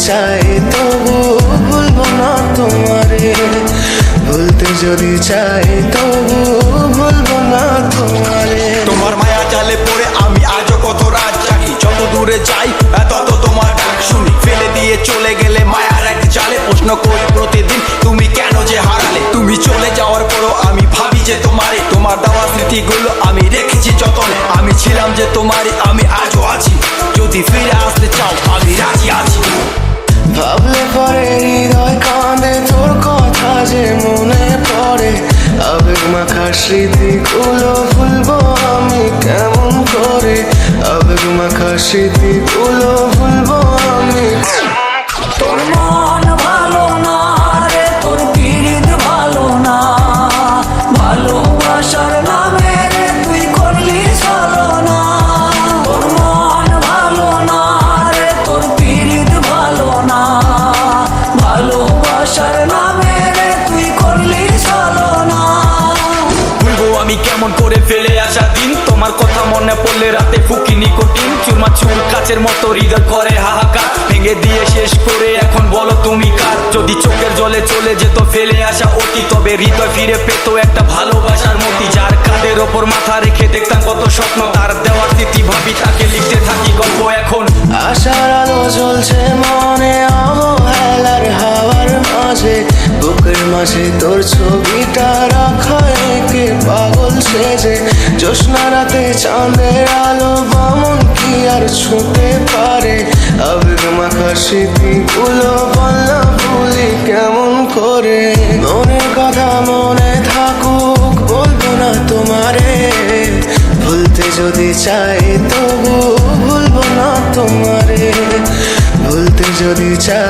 চাই তবু ভুলবো না তোমারে, ভুলতে যদি চাই তবু ভুলবো না তোমারে। তোমার মায়া জালে পড়ে আমি আজও কত রাত জাগি, যত দূরে যাই তত তোমার ডাক শুনি। ফেলে দিয়ে চলে গেলে মায়ার এক জালে, প্রশ্ন করি প্রতিদিন তুমি কেন যে হারালে। তুমি চলে যাওয়ার পরও আমি ভাবি যে তোমারে, তোমার দেওয়া স্মৃতিগুলো আমি রেখেছি যতনে। আমি ছিলাম যে তোমারই, আমি আজও আছি, যদি ফিরে আসতে চাও আমি রাজি আছি। ভাবলে পরে হৃদয় কাঁদে, তোর কথা যে মনে পড়ে, আবেগ মাখা স্মৃতিগুলো ভুলবো আমি কেমন করে, আবেগ মাখা স্মৃতিগুলো ভুলবো আমি। তোর মন ভালো না রে, তোর পিরিত ভালো না, ভালোবাসার নামে রে তুই করলি ছলনা। তোর মন ভালো না রে, তোর পিরিত ভালো না, ভালোবাসার নামে রে তুই করলি ছলনা। ভুলবো আমি কেমন করে ফেলে আসা দিন, তোমার কথা মনে পড়লে রাতে ফুকি নিকোটিন, চুরমা চুর কাচের মতো হৃদয় করে হাহাকার, ভেঙে দিয়ে শেষ করে এখন বলো তুমি কার। যদি চোখের জলে চলে যেত ফেলে আসা অতি, তবে হৃদয় ফিরে পেত একটা ভালোবাসার মতি। যার কাঁধের ওপর মাথা রেখে দেখতাম কত স্বপ্ন, তার দেওয়া স্মৃতি ভাবি তাকে লিখতে থাকি গল্প এখন। আশার আলো জ্বলছে মনে অবহেলার হাওয়ার মাঝে, বুকের মাঝে তোর ছবিটা রাখা একে পাগল সেজে। জ্যোৎস্না রাতে চাঁদের আলো বামন কি আর ছুঁতে পারে, আবেগ মাখা স্মৃতিগুলো বলনা ভুলি কেমন করে। মনের কথা মনে থাকুক বলবো না তোমারে, ভুলতে যদি চাই তবু ভুলবো না তোমারে, ভুলতে যদি চাই